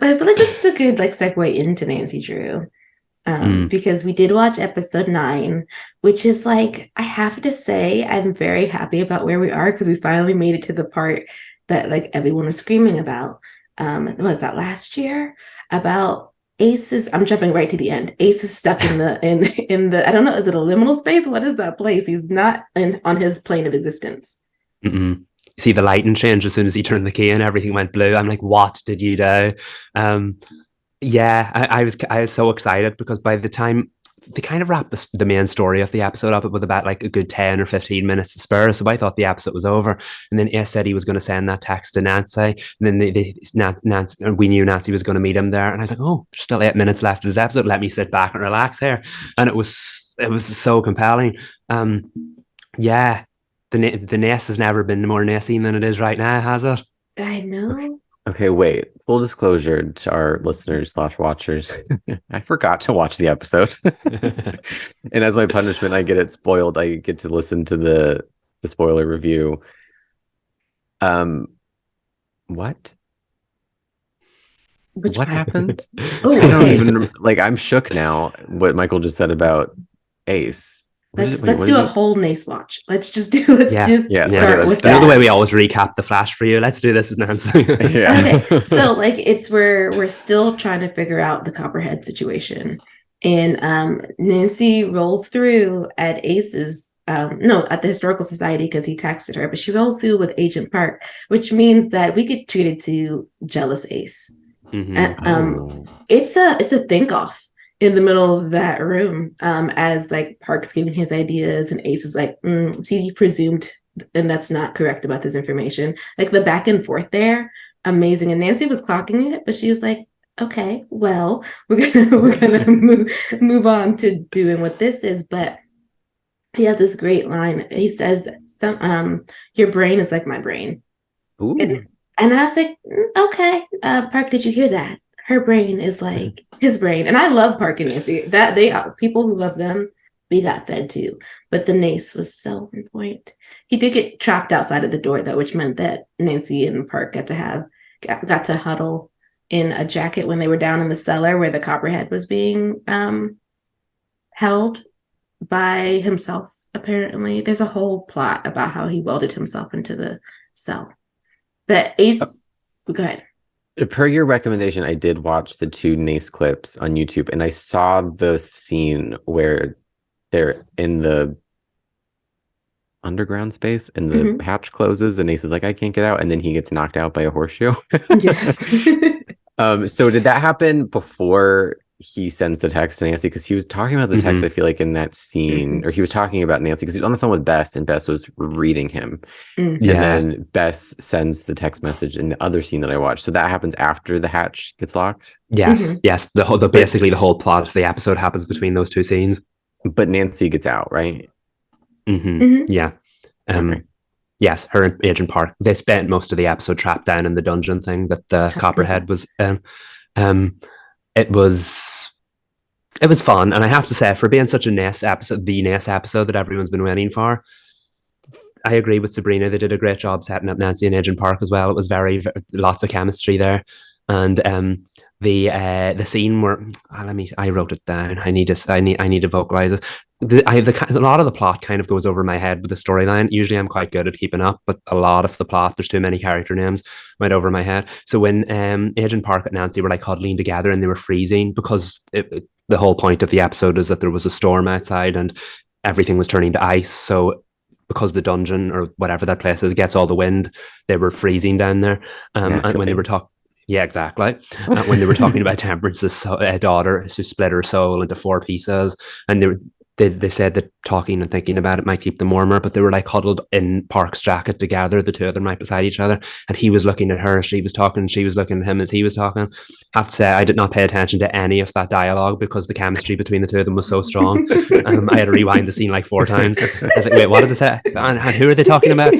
I feel like this is a good like segue into Nancy Drew. Because we did watch episode 9, which is like, I have to say, I'm very happy about where we are because we finally made it to the part that like everyone was screaming about. What was that last year? About Ace's. I'm jumping right to the end. Ace is stuck in the in the I don't know, is it a liminal space? What is that place? He's not on his plane of existence. Mm-mm. See the lighting change as soon as he turned the key and everything went blue. I'm like, what did you do? Um, yeah, I was so excited because by the time they kind of wrapped the main story of the episode up with about like a good 10 or 15 minutes to spare. So I thought the episode was over. And then Ace said he was going to send that text to Nancy. And then Nancy, we knew Nancy was going to meet him there. And I was like, oh, there's still 8 minutes left of this episode. Let me sit back and relax here. And it was so compelling. Yeah, the Nace has never been more Nacey than it is right now, has it? I know. Okay, wait. Full disclosure to our listeners / watchers. I forgot to watch the episode. And as my punishment, I get it spoiled. I get to listen to the spoiler review. What? What happened? Oh, I don't even like. I'm shook now. What Michael just said about Ace. Let's do a whole Nace watch. Let's just start with that. You know the way we always recap the Flash for you. Let's do this with Nancy. Yeah. Okay, so like it's we're still trying to figure out the Copperhead situation, and Nancy rolls through at Ace's. No, at the Historical Society because he texted her, but she rolls through with Agent Park, which means that we get treated to jealous Ace. Mm-hmm. And, it's a think off in the middle of that room, as like Park's giving his ideas and Ace is like, see, you presumed, and that's not correct about this information. Like the back and forth there, amazing. And Nancy was clocking it, but she was like, okay, well, we're gonna move on to doing what this is. But he has this great line. He says, your brain is like my brain. And I was like, okay, Park, did you hear that? Her brain is like his brain. And I love Park and Nancy. That they are people who love them, we got fed too. But the Nace was so on point. He did get trapped outside of the door though, which meant that Nancy and Park got to huddle in a jacket when they were down in the cellar where the Copperhead was being held by himself, apparently. There's a whole plot about how he welded himself into the cell. But Ace, go ahead. Per your recommendation, I did watch the 2 Nace clips on YouTube, and I saw the scene where they're in the underground space and the hatch closes, and Nace is like, I can't get out, and then he gets knocked out by a horseshoe. Yes. So did that happen before he sends the text to Nancy? Because he was talking about the text, I feel like, in that scene, or he was talking about Nancy because he was on the phone with Bess and Bess was reading him. And then Bess sends the text message in the other scene that I watched. So that happens after the hatch gets locked? Yes. Basically the whole plot of the episode happens between those 2 scenes. But Nancy gets out, right? Yeah. Okay. Yes, her and Agent Park, they spent most of the episode trapped down in the dungeon thing that the Copperhead was it was fun, and I have to say, for being such a Nace episode, the Nace episode that everyone's been waiting for, I agree with Sabrina. They did a great job setting up Nancy and Agent Park as well. It was lots of chemistry there, and the scene where I wrote it down. I need to vocalize it. A lot of the plot kind of goes over my head with the storyline. Usually I'm quite good at keeping up, but a lot of the plot, there's too many character names, went over my head. So when Agent Park and Nancy were like huddling together and they were freezing, because the whole point of the episode is that there was a storm outside and everything was turning to ice. So because the dungeon or whatever that place is gets all the wind, they were freezing down there. And when they were talking, yeah, exactly. When they were talking about Temperance's daughter who split her soul into 4 pieces, and they said that talking and thinking about it might keep them warmer, but they were like huddled in Park's jacket together, the 2 of them right beside each other, and he was looking at her as she was talking, and she was looking at him as he was talking. I have to say, I did not pay attention to any of that dialogue because the chemistry between the 2 of them was so strong. I had to rewind the scene like 4 times. I was like, wait, what did they say? And who are they talking about?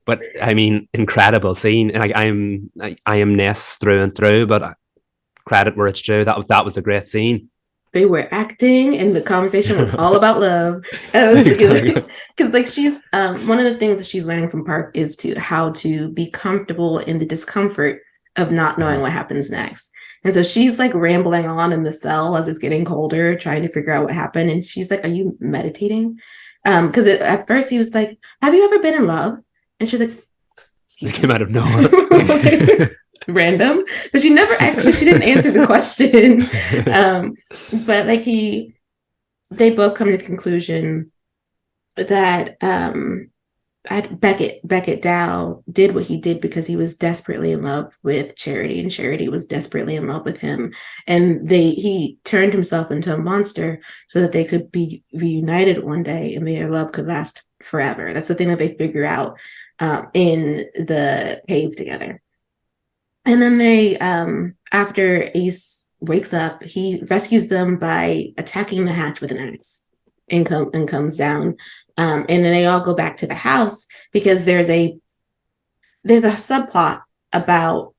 But I mean, incredible scene. And I am Nace through and through, but credit where it's due. That was a great scene. They were acting and the conversation was all about love. Because like she's one of the things that she's learning from Park is how to be comfortable in the discomfort of not knowing what happens next. And so she's like rambling on in the cell as it's getting colder, trying to figure out what happened. And she's like, "Are you meditating?" Because at first he was like, "Have you ever been in love?" And she's like, "Excuse me." Came out of nowhere. Random, but she didn't answer the question. But like they both come to the conclusion that Beckett Dow did what he did because he was desperately in love with Charity, and Charity was desperately in love with him, and he turned himself into a monster so that they could be reunited one day and their love could last forever. That's the thing that they figure out in the cave together. And then they, after Ace wakes up, he rescues them by attacking the hatch with an axe and comes down. And then they all go back to the house because there's a subplot about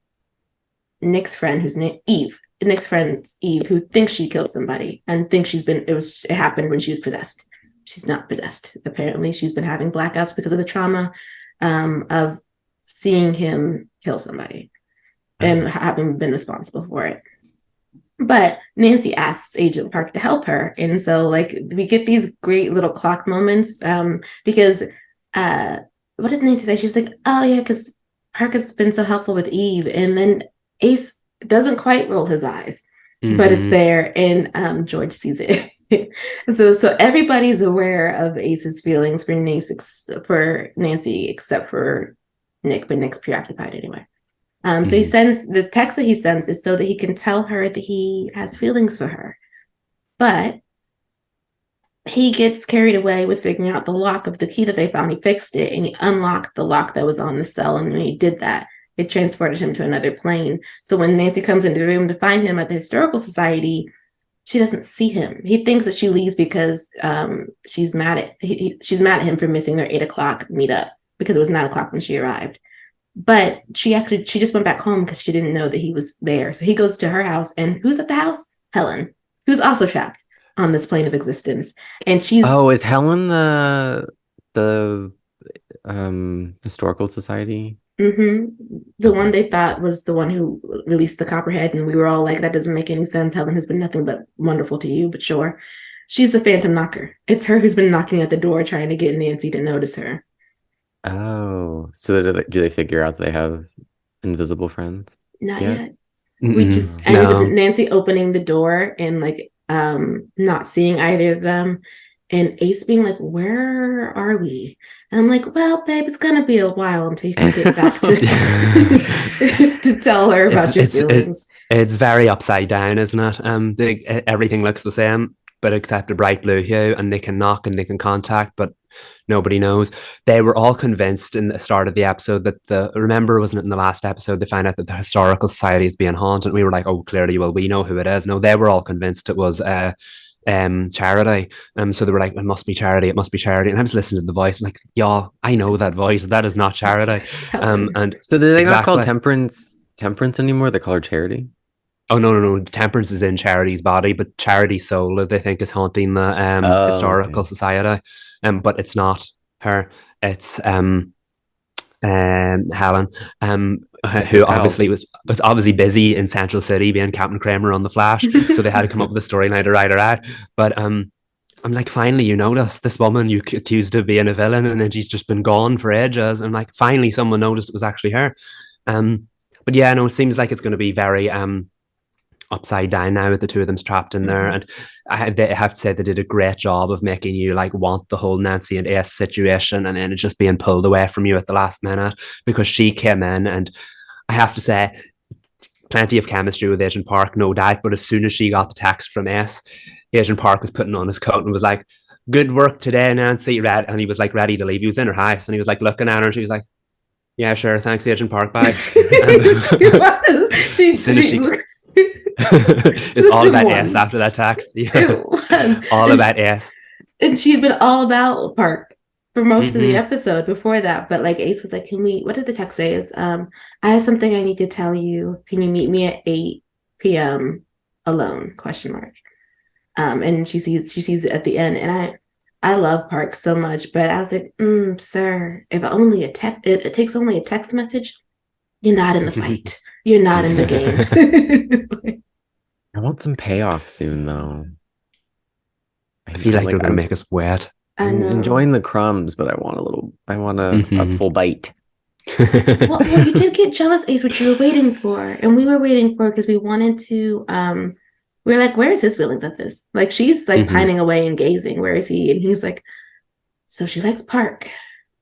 Nick's friend, who's named Eve. Nick's friend Eve, who thinks she killed somebody and thinks it happened when she was possessed. She's not possessed. Apparently, she's been having blackouts because of the trauma of seeing him kill somebody and having been responsible for it. But Nancy asks Agent Park to help her. And so like we get these great little clock moments because what did Nancy say? She's like, "Oh yeah, because Park has been so helpful with Eve." And then Ace doesn't quite roll his eyes, but it's there, and George sees it. And so everybody's aware of Ace's feelings for Nancy except for Nick, but Nick's preoccupied anyway. So he sends the text that he sends is so that he can tell her that he has feelings for her. But he gets carried away with figuring out the lock of the key that they found. He fixed it and he unlocked the lock that was on the cell. And when he did that, it transported him to another plane. So when Nancy comes into the room to find him at the Historical Society, she doesn't see him. He thinks that she leaves because she's mad at him for missing their 8:00 meetup because it was 9:00 when she arrived. But she just went back home because she didn't know that he was there. So he goes to her house, and who's at the house? Helen, who's also trapped on this plane of existence. And she's is Helen the Historical Society? The one they thought was the one who released the Copperhead, and we were all like, "That doesn't make any sense. Helen has been nothing but wonderful to you," but sure. She's the Phantom Knocker. It's her who's been knocking at the door trying to get Nancy to notice her. Oh, so do they figure out they have invisible friends? Not yet. We just ended up Nancy opening the door and like not seeing either of them, and Ace being like, "Where are we?" And I'm like, "Well, babe, it's gonna be a while until you can get back to to tell her about your feelings." It's very upside down, isn't it? Everything looks the same, but except a bright blue hue, and they can knock and they can contact, but nobody knows. They were all convinced in the start of the episode that remember, wasn't it in the last episode, they found out that the Historical Society is being haunted. We were like, "Oh, clearly, well, we know who it is." No, they were all convinced it was Charity. So they were like, "It must be Charity, it must be Charity." And I was listening to the voice, I'm like, "Y'all, I know that voice. That is not Charity." And so do they not call Temperance anymore? They call her Charity? Oh no. Temperance is in Charity's body, but Charity's soul, they think, is haunting the Historical Society. But it's not her. It's Helen, who obviously was obviously busy in Central City being Captain Kramer on The Flash. So they had to come up with a storyline to write her out. But I'm like, finally, you noticed this woman you accused of being a villain, and then she's just been gone for ages. I'm like, finally, someone noticed it was actually her. But yeah, no, it seems like it's going to be very upside down now with the two of them trapped in there. And I have to say they did a great job of making you like want the whole Nancy and Ace situation, and then it just being pulled away from you at the last minute because she came in, and I have to say, plenty of chemistry with Agent Park, no doubt. But as soon as she got the text from Ace, Agent Park was putting on his coat and was like, "Good work today, Nancy." And he was like ready to leave. He was in her house and he was like looking at her, and she was like, "Yeah, sure, thanks, Agent Park, bye." It's all about S after that text. Yeah. It was all about S. And she had been all about Park for most of the episode before that. But like Ace was like, what did the text say? Is I have something I need to tell you. Can you meet me at 8 p.m. alone? ? And she sees it at the end. And I love Park so much, but I was like, "Sir, if only it takes only a text message, you're not in the fight." You're not in the game. I want some payoff soon, though. I feel like they're going to make us wet. I I'm know. enjoying the crumbs, but I want a full bite. Well, you did get jealous, Ace, what you were waiting for, and we were waiting for because we wanted to. We were like, "Where is his feelings at this?" Like she's like pining away and gazing. Where is he? And he's like, "So she likes Park.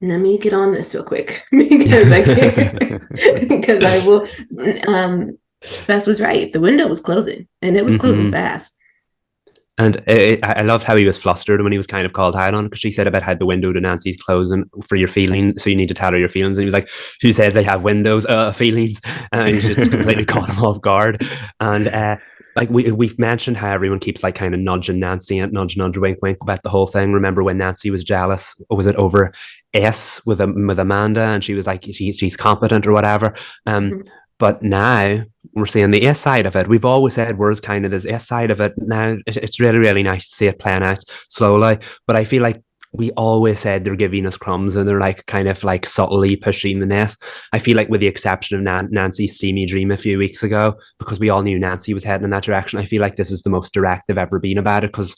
Let me get on this real quick because I can't because I will." Bess was right. The window was closing, and it was closing fast. And I loved how he was flustered when he was kind of called out on, because she said about how the window to Nancy's closing for your feelings, so you need to tell her your feelings. And he was like, "Who says they have windows, feelings?" And he just completely caught him off guard. And like we've mentioned how everyone keeps like kind of nudging Nancy and nudge, wink, wink about the whole thing. Remember when Nancy was jealous? Or was it over S with Amanda? And she was like, she's competent or whatever. But now we're seeing the S side of it. We've always said we're kind of this S side of it. Now it's really, really nice to see it playing out slowly. But I feel like we always said they're giving us crumbs and they're like kind of like subtly pushing the net. I feel like with the exception of Nancy's steamy dream a few weeks ago, because we all knew Nancy was heading in that direction, I feel like this is the most direct they've ever been about it, because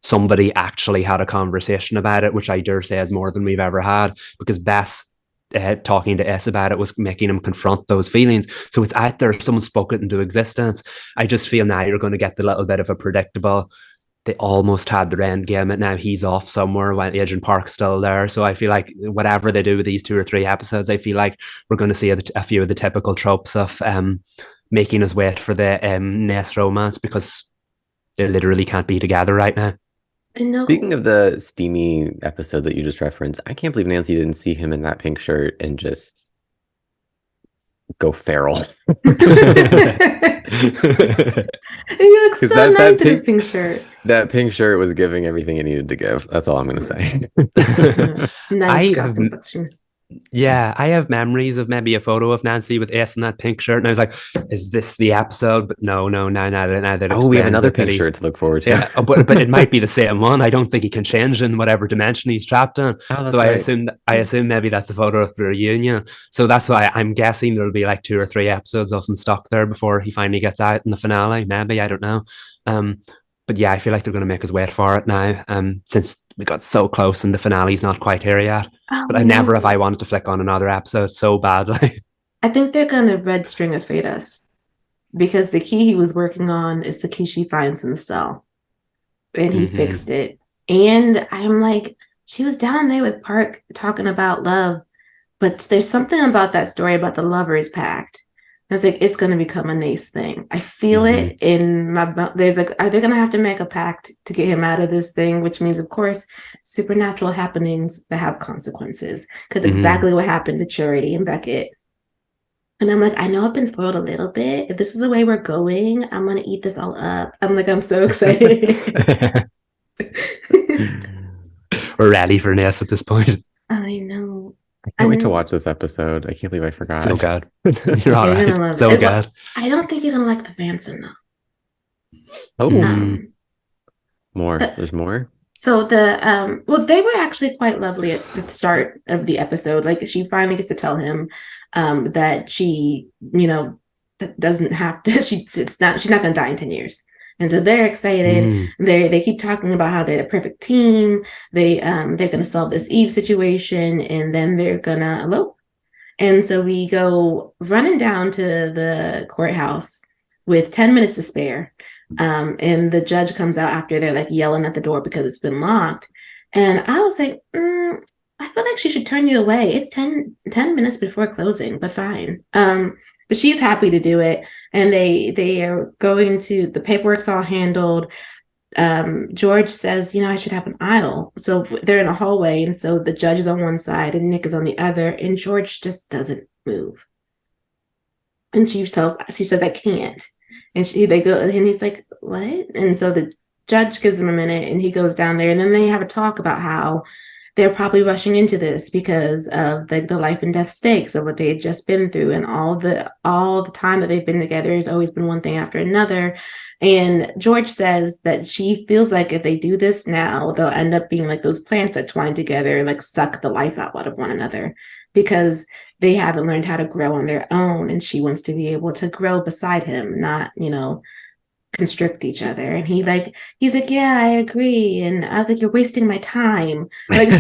somebody actually had a conversation about it, which I dare say is more than we've ever had, because Bess talking to S about it was making him confront those feelings. So it's out there, someone spoke it into existence. I just feel now you're going to get the little bit of a predictable, they almost had their end game, and now he's off somewhere when Agent Park's still there. So I feel like whatever they do with these 2 or 3 episodes, I feel like we're going to see a few of the typical tropes of making us wait for the Nace romance, because they literally can't be together right now. Speaking of the steamy episode that you just referenced, I can't believe Nancy didn't see him in that pink shirt and just go feral. He looks so nice in his pink shirt. That pink shirt was giving everything it needed to give. That's all I'm going to say. Nice costume section. Yeah, I have memories of maybe a photo of Nancy with S in that pink shirt, and I was like, "Is this the episode?" But no, now that we have another pink shirt to look forward to. Yeah, but it might be the same one. I don't think he can change in whatever dimension he's trapped in. So I assume maybe that's a photo of the reunion. So that's why I'm guessing there'll be like 2 or 3 episodes of him stuck there before he finally gets out in the finale. Maybe, I don't know. But yeah, I feel like they're going to make us wait for it now. Since we got so close and the finale's not quite here yet. But I never have I wanted to flick on another episode so badly. I think they're going to red string of fade us, because the key he was working on is the key she finds in the cell, and he fixed it. And I'm like, she was down there with Park talking about love, but there's something about that story about the lovers' pact. I was like, it's going to become a Nace thing. I feel it in my. There's like, are they going to have to make a pact to get him out of this thing? Which means, of course, supernatural happenings that have consequences. Because exactly what happened to Charity and Beckett. And I'm like, I know I've been spoiled a little bit. If this is the way we're going, I'm going to eat this all up. I'm like, I'm so excited. We're ready for Nace at this point. I know. I can't wait to watch this episode. I can't believe I forgot. So good. You're all right. Gonna love so it. good. I don't think he's gonna like advancing though. Oh, more. There's more. So the they were actually quite lovely at the start of the episode. Like she finally gets to tell him that she, that doesn't have to. She's not gonna die in 10 years. And so they're excited. They keep talking about how they're the perfect team. They're gonna solve this Eve situation, and then they're gonna elope. And so we go running down to the courthouse with 10 minutes to spare. And the judge comes out after they're like yelling at the door because it's been locked. And I was like, I feel like she should turn you away. It's 10 minutes before closing, but fine. But she's happy to do it. And they are going to, the paperwork's all handled. George says, I should have an aisle. So they're in a hallway. And so the judge is on one side and Nick is on the other. And George just doesn't move. And she says, I can't. And they go, and he's like, what? And so the judge gives them a minute and he goes down there. And then they have a talk about how they're probably rushing into this because of the life and death stakes of what they had just been through, and all the time that they've been together has always been one thing after another. And George says that she feels like if they do this now, they'll end up being like those plants that twine together and like suck the life out of one another, because they haven't learned how to grow on their own, and she wants to be able to grow beside him, not, constrict each other. And he's like, yeah, I agree. And I was like, you're wasting my time. Like,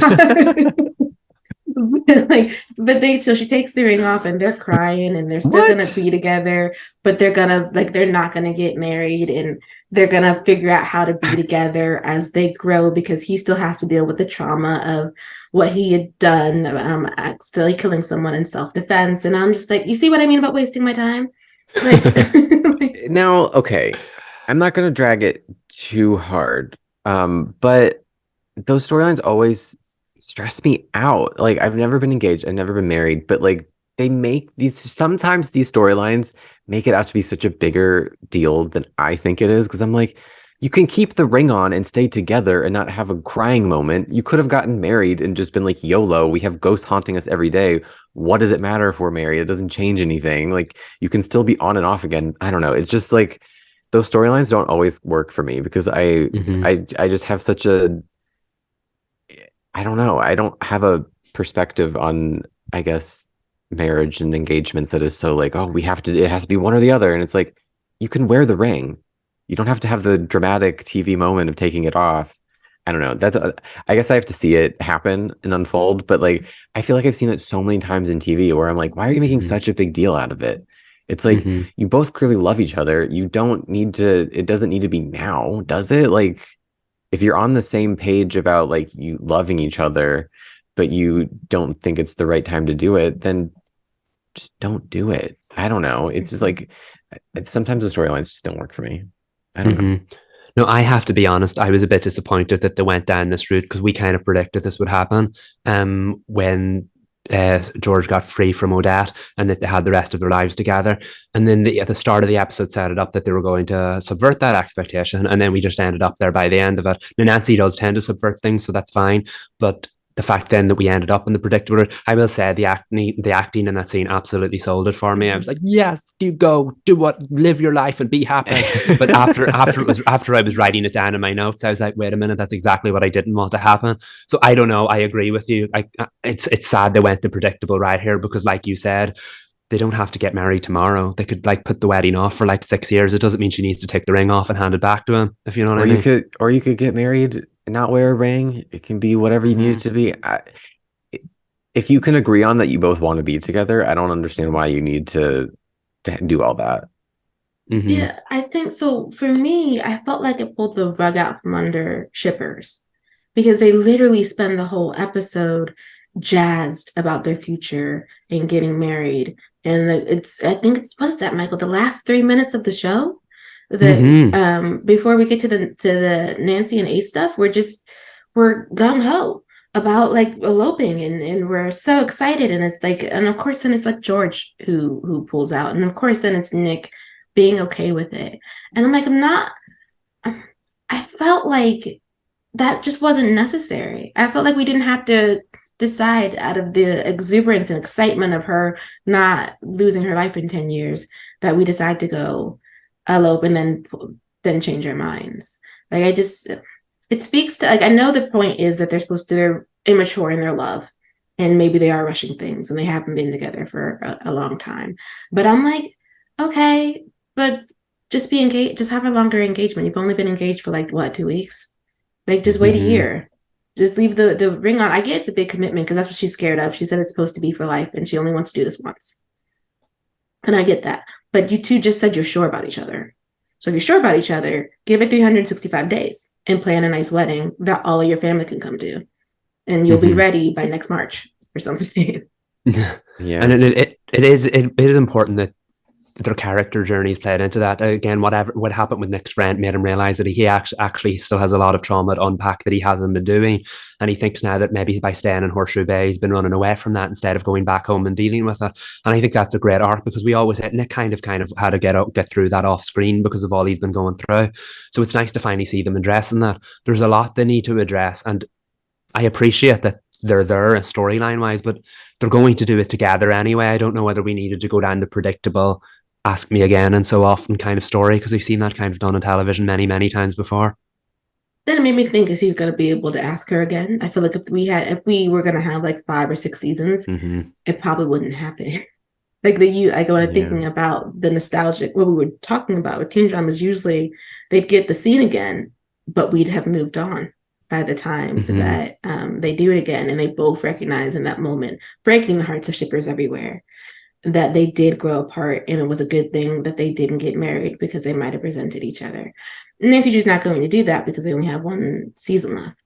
so she takes the ring off and they're crying and they're still gonna be together, but they're not gonna get married, and they're gonna figure out how to be together as they grow, because he still has to deal with the trauma of what he had done, accidentally killing someone in self-defense. And I'm just like, you see what I mean about wasting my time? Now, okay, I'm not gonna drag it too hard, but those storylines always stress me out. Like, I've never been engaged, I've never been married, but like sometimes these storylines make it out to be such a bigger deal than I think it is, because I'm like, you can keep the ring on and stay together and not have a crying moment. You could have gotten married and just been like, YOLO, we have ghosts haunting us every day. What does it matter if we're married? It doesn't change anything. Like, you can still be on and off again. I don't know. It's just like those storylines don't always work for me, because I just have such a, I don't know. I don't have a perspective on, I guess, marriage and engagements that is so like, oh, it has to be one or the other. And it's like, you can wear the ring. You don't have to have the dramatic TV moment of taking it off. I don't know. I guess I have to see it happen and unfold. But like, I feel like I've seen it so many times in TV where I'm like, why are you making such a big deal out of it? It's like, you both clearly love each other. It doesn't need to be now, does it? Like, if you're on the same page about like you loving each other, but you don't think it's the right time to do it, then just don't do it. I don't know. It's just like, sometimes the storylines just don't work for me. I don't know. No, I have to be honest. I was a bit disappointed that they went down this route, because we kind of predicted this would happen when George got free from Odette, and that they had the rest of their lives together. And then at the start of the episode set it up that they were going to subvert that expectation, and then we just ended up there by the end of it. Now, Nancy does tend to subvert things, so that's fine. But the fact then that we ended up in the predictable, I will say the acting in that scene absolutely sold it for me. I was like, yes, you go, live your life and be happy. But after I was writing it down in my notes, I was like, wait a minute, that's exactly what I didn't want to happen. So I don't know. I agree with you. It's sad they went the predictable right here, because like you said, they don't have to get married tomorrow. They could like put the wedding off for like 6 years. It doesn't mean she needs to take the ring off and hand it back to him, if you know what I mean. Or you could get married and not wear a ring. It can be whatever you need it to be. If you can agree on that you both want to be together, I don't understand why you need to do all that. Yeah, I think so. For me, I felt like it pulled the rug out from under shippers, because they literally spend the whole episode jazzed about their future and getting married. And I think it's, what's that, Michael? The last 3 minutes of the show, that before we get to the Nancy and Ace stuff, we're gung ho about like eloping, and we're so excited. And it's like, and of course then it's like George who pulls out, and of course then it's Nick being okay with it. And I'm like, I felt like that just wasn't necessary. I felt like we didn't have to decide, out of the exuberance and excitement of her not losing her life in 10 years, that we decide to go elope and then change our minds. Like, it speaks to, like, I know the point is that they're immature in their love, and maybe they are rushing things, and they haven't been together for a long time. But I'm like, okay, but just be engaged, just have a longer engagement. You've only been engaged for like, what, 2 weeks? Like, just wait a year. Just leave the ring on. I get it's a big commitment, because that's what she's scared of. She said it's supposed to be for life, and she only wants to do this once. And I get that. But you two just said you're sure about each other. So if you're sure about each other, give it 365 days and plan a nice wedding that all of your family can come to. And you'll be ready by next March or something. Yeah. And it is important that their character journeys played into that. Again, what happened with Nick's friend made him realize that he actually still has a lot of trauma to unpack that he hasn't been doing. And he thinks now that maybe by staying in Horseshoe Bay, he's been running away from that instead of going back home and dealing with it. And I think that's a great arc, because we always said Nick kind of had to get through that off screen because of all he's been going through. So it's nice to finally see them addressing that. There's a lot they need to address, and I appreciate that they're there storyline wise, but they're going to do it together anyway. I don't know whether we needed to go down the predictable ask me again and so often kind of story, because we've seen that kind of done on television many, many times before. then it made me think, is he going to be able to ask her again? I feel like if we were going to have like 5 or 6 seasons, it probably wouldn't happen. Like when I'm thinking about the nostalgic, what we were talking about with teen dramas, usually they'd get the scene again, but we'd have moved on by the time that they do it again, and they both recognize in that moment, breaking the hearts of shippers everywhere, that they did grow apart, and it was a good thing that they didn't get married because they might have resented each other. And Nancy Drew's not going to do that because they only have 1 season left.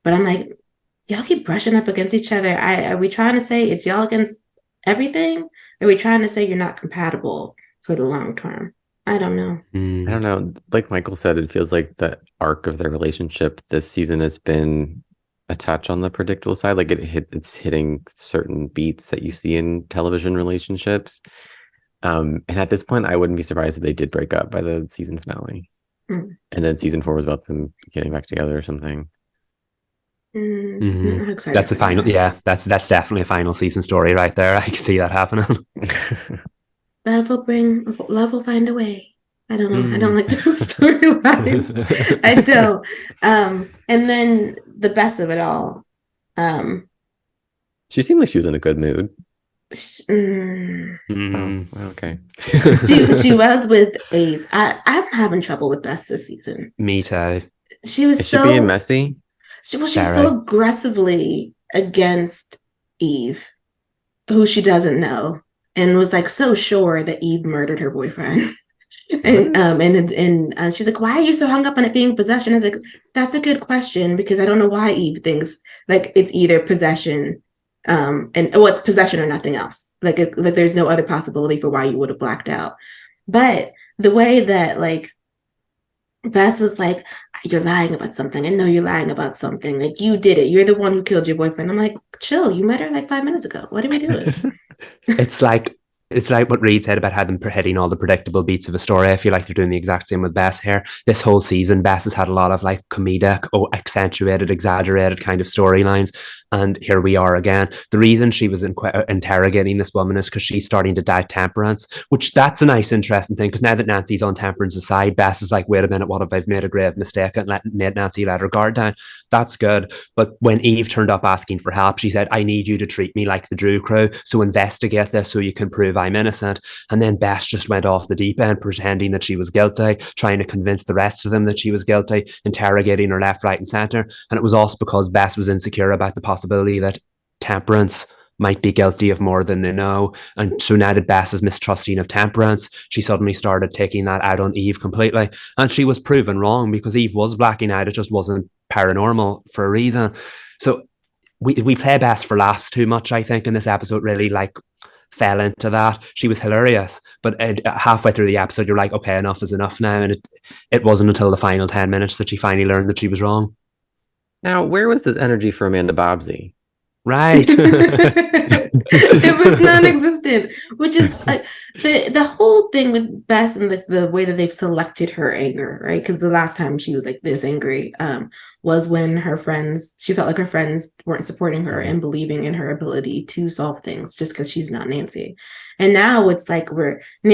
But I'm like, y'all keep brushing up against each other. Are we trying to say it's y'all against everything? Are we trying to say you're not compatible for the long term? I don't know. I don't know. Like Michael said, it feels like the arc of their relationship this season has been a touch on the predictable side. Like it's hitting certain beats that you see in television relationships. And at this point, I wouldn't be surprised if they did break up by the season finale. And then season 4 was about them getting back together or something. That's a final. Yeah, that's definitely a final season story right there. I can see that happening. Love will find a way. I don't know. I don't like those storylines. I don't. And then the best of it all. She seemed like she was in a good mood. Okay. She was with Ace. I'm having trouble with Bess this season. Me too. She was Is she being messy? She was so aggressively against Eve, who she doesn't know, and was like so sure that Eve murdered her boyfriend. And she's like, why are you so hung up on it being possession? I was like, that's a good question, because I don't know why Eve thinks like it's either possession, it's possession or nothing else. Like there's no other possibility for why you would have blacked out. But the way that like Bess was like, you're lying about something. I know you're lying about something. Like, you did it. You're the one who killed your boyfriend. I'm like, chill. You met her like 5 minutes ago. What are we doing? It's like what Reed said about having hitting all the predictable beats of a story. I feel like they're doing the exact same with Bess here. This whole season, Bess has had a lot of like comedic, accentuated, exaggerated kind of storylines. And here we are again. The reason she was interrogating this woman is because she's starting to doubt temperance, which that's a nice, interesting thing. Because now that Nancy's on temperance's side, Bess is like, wait a minute, what if I've made a grave mistake and made Nancy let her guard down? That's good. But when Eve turned up asking for help, she said, I need you to treat me like the Drew crew. So investigate this so you can prove I'm innocent. And then Bess just went off the deep end, pretending that she was guilty, trying to convince the rest of them that she was guilty, interrogating her left, right, and center. And it was also because Bess was insecure about the possibility that Temperance might be guilty of more than they know. And so now that Bess is mistrusting of Temperance, she suddenly started taking that out on Eve completely. And she was proven wrong, because Eve was blacking out. It just wasn't paranormal for a reason. So we play Bess for laughs too much, I think, in this episode. Really like fell into that. She was hilarious, but halfway through the episode you're like, okay, enough is enough now. And it wasn't until the final 10 minutes that she finally learned that she was wrong. Now, where was this energy for Amanda Bobbsey? Right. It was non-existent, which is like the whole thing with Bess and the way that they've selected her anger, right? Because the last time she was like this angry was when she felt like her friends weren't supporting her and believing in her ability to solve things just because she's not Nancy. And now it's like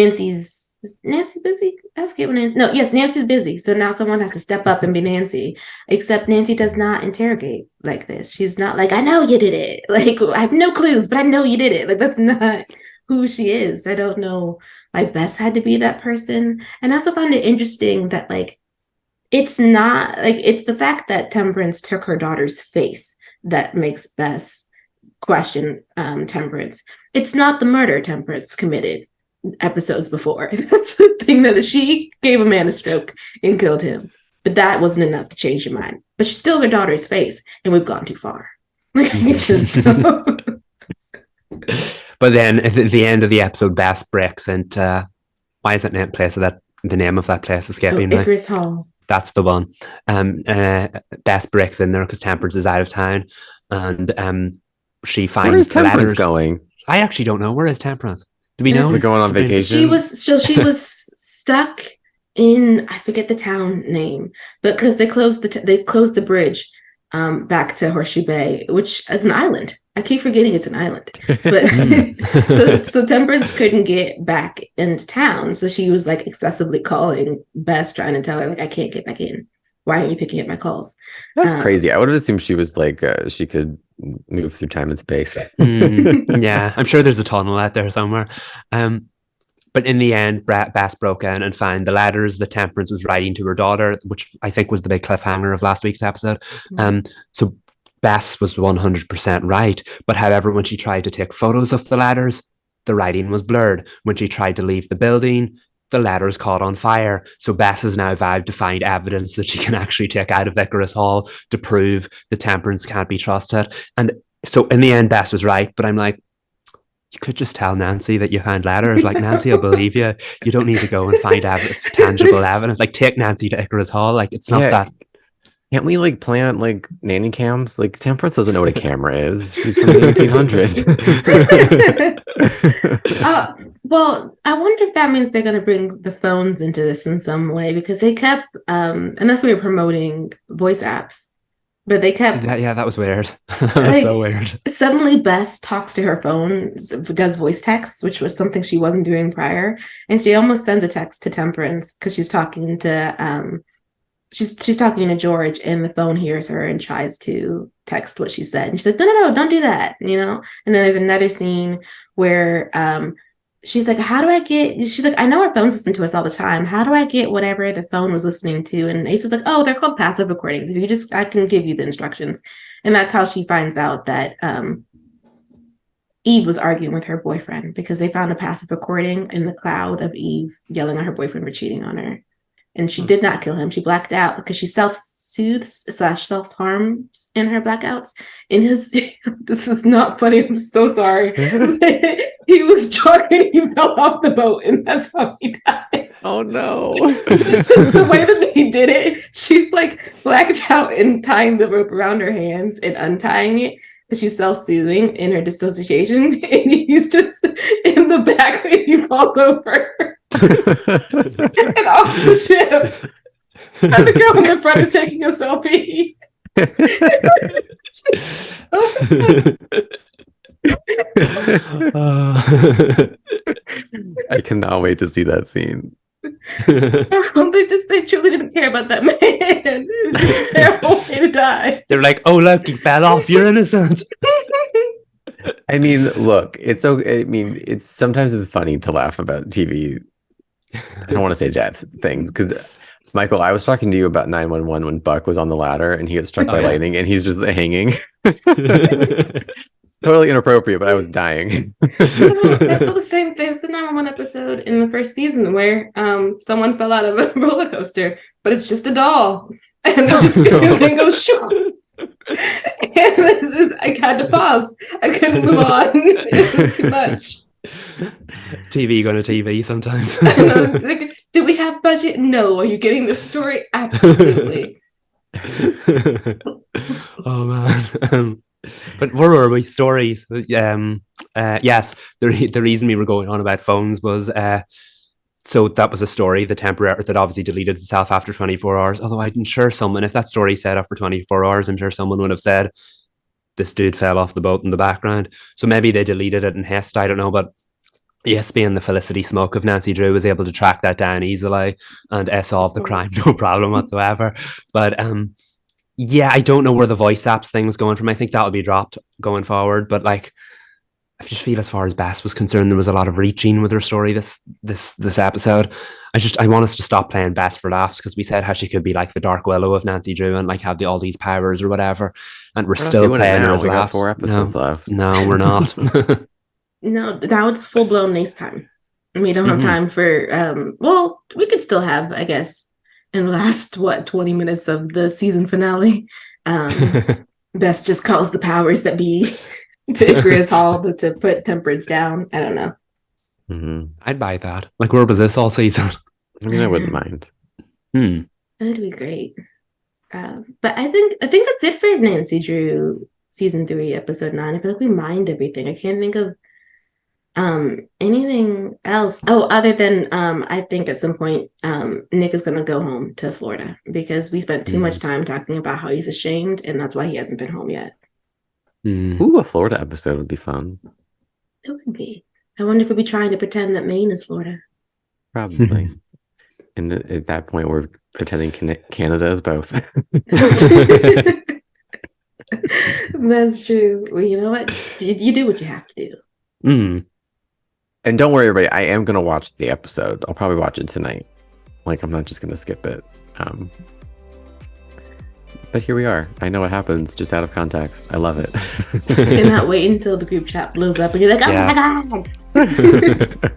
is Nancy busy? I forget when Nancy's busy. So now someone has to step up and be Nancy. Except Nancy does not interrogate like this. She's not like, I know you did it. Like, I have no clues, but I know you did it. Like, that's not who she is. I don't know. Like, Bess had to be that person. And I also find it interesting that like, it's not like, it's the fact that Temperance took her daughter's face that makes Bess question Temperance. It's not the murder Temperance committed episodes before. That's the thing, that she gave a man a stroke and killed him, but that wasn't enough to change your mind. But she steals her daughter's face, and we've gone too far. Like, But then at the end of the episode, Bess breaks into why is that name place of that the name of that place escaping me? Icarus Hall. That's the one. Bess breaks in there because Temperance is out of town, and she finds where is Temperance letters. going? I actually don't know. Where is Temperance? Do we know? We're going on vacation. She was stuck in, I forget the town name, but because they closed the bridge back to Horseshoe Bay, which is an island. I keep forgetting it's an island. But so Temperance couldn't get back into town, so she was like excessively calling Bess, trying to tell her like, I can't get back in. why aren't you picking up my calls? That's crazy. I would have assumed she was like she could move through time and space. Yeah, I'm sure there's a tunnel out there somewhere. But in the end, Bess broke in and found the letters that Temperance was writing to her daughter, which I think was the big cliffhanger of last week's episode. So Bess was 100% right. But however, when she tried to take photos of the letters, the writing was blurred. When she tried to leave the building, the letters caught on fire. So Bess has now vowed to find evidence that she can actually take out of Icarus Hall to prove that Temperance can't be trusted. And so in the end, Bess was right. But I'm like, you could just tell Nancy that you found letters. Like, Nancy will believe you. You don't need to go and find tangible evidence. Like, take Nancy to Icarus Hall. Like, it's not that. Can't we like plant like nanny cams? Like, Temperance doesn't know what a camera is. She's from the 1800s. Well, I wonder if that means they're going to bring the phones into this in some way, because they kept, unless we were promoting voice apps, but they kept... that was weird. That was so weird. Suddenly Bess talks to her phone, does voice texts, which was something she wasn't doing prior. And she almost sends a text to Temperance because she's talking to... She's talking to George, and the phone hears her and tries to text what she said. And she's like, no, don't do that, you know? And then there's another scene where she's like, how do I get... She's like, I know our phones listen to us all the time. How do I get whatever the phone was listening to? And Ace is like, oh, they're called passive recordings. If you just... I can give you the instructions. And that's how she finds out that Eve was arguing with her boyfriend, because they found a passive recording in the cloud of Eve yelling at her boyfriend for cheating on her. And she did not kill him. She blacked out because she self-soothes / self-harms in her blackouts. In his... This is not funny. I'm so sorry. He was drunk and he fell off the boat, and that's how he died. Oh, no. This is the way that they did it. She's like blacked out and tying the rope around her hands and untying it, because she's self-soothing in her dissociation. And he's just in the back when he falls over. And off the ship, and the girl in the front is taking a selfie. I cannot wait to see that scene. They truly didn't care about that man. It's just a terrible way to die. They're like, oh, look, you fell off, you're innocent. I mean, look, it's okay. I mean, it's sometimes it's funny to laugh about TV. I don't want to say Jets things, because Michael, I was talking to you about 911 when Buck was on the ladder and he gets struck by lightning and he's just hanging. Totally inappropriate, but I was dying. That's the same thing. It's the 911 episode in the first season where someone fell out of a roller coaster, but it's just a doll, and they're just and goes shoo. And I had to pause. I couldn't move on. It was too much. TV going to TV sometimes. Like, do we have budget? No. Are you getting the story? Absolutely. Oh man. But where were we? Stories. Yes. The reason we were going on about phones was so that was a story that obviously deleted itself after 24 hours. Although I'm sure someone, if that story set up for 24 hours, I'm sure someone would have said this dude fell off the boat in the background. So maybe they deleted it in haste. I don't know, but yes, being the Felicity Smoke of Nancy Drew was able to track that down easily and solve the crime, no problem whatsoever. But yeah, I don't know where the voice apps thing was going from. I think that'll be dropped going forward. But like, I just feel as far as Bess was concerned, there was a lot of reaching with her story this episode. I want us to stop playing Bess for laughs, because we said how she could be like the Dark Willow of Nancy Drew and like have all these powers or whatever, and we're still playing her as we laughs. Got 4 episodes left. No, we're not. No, now it's full blown Nace time. We don't have time for well, we could still have, I guess, in the last 20 minutes of the season finale. Bess just calls the powers that be to Icarus Hall to put Temperance down. I don't know. I'd buy that. Like, where was this all season? I mean, I wouldn't mind. That'd be great. But I think that's it for Nancy Drew season 3, episode 9. I feel like we mined everything. I can't think of anything else. Oh, other than I think at some point Nick is gonna go home to Florida, because we spent too much time talking about how he's ashamed, and that's why he hasn't been home yet. Ooh, a Florida episode would be fun. It would be. I wonder if we'll be trying to pretend that Maine is Florida. Probably. And at that point, we're pretending Canada is both. That's true. Well, you know what? You do what you have to do. And don't worry, everybody. I am gonna watch the episode. I'll probably watch it tonight. Like, I'm not just gonna skip it. But here we are. I know what happens, just out of context. I love it. I cannot wait until the group chat blows up and you're like, oh my god.